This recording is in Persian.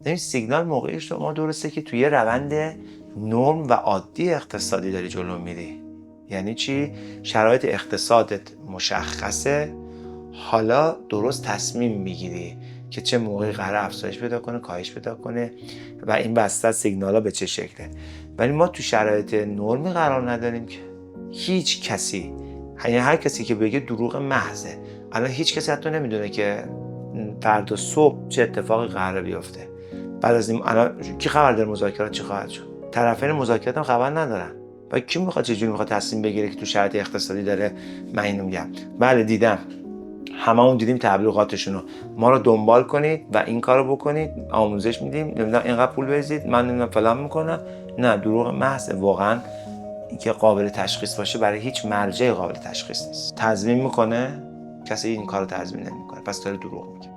این سیگنال موقعی شما درسته که توی روند نرم و عادی اقتصادی داری جلو میری. یعنی چی؟ شرایط اقتصادت مشخصه، حالا درست تصمیم میگیری که چه موقعی قرار افزایش پیدا کنه، کاهش پیدا کنه و این بسته سیگنالا به چه شکله. ولی ما تو شرایط نرمی قرار نداریم که هیچ کسی، یعنی هر کسی که بگه دروغ محضه. الان هیچ کسی حتی نمیدونه که فردا صبح چه اتفاقی قراره بیفته. بعد از این الان کی خبر داره مذاکرات چی خواهد شد؟ طرفین مذاکرات هم خبر ندارن. و کی میخواد چه جوری میخواد تصمیم بگیره که تو شرایط اقتصادی داره؟ من اینو میگم. بله دیدم، هممون دیدیم تبلیغاتشونو. ما رو دنبال کنید و این کارو بکنید، آموزش میدیم، نمیدونم اینقدر پول بریزید، من نمیدونم فلان میکنم. نه، دروغ محض. واقعا اینکه قابل تشخیص باشه برای هیچ مرجع قابل تشخیص نیست. تضمین میکنه؟ کسی این کارو تضمین نمیکنه، پس داره دروغ میگه.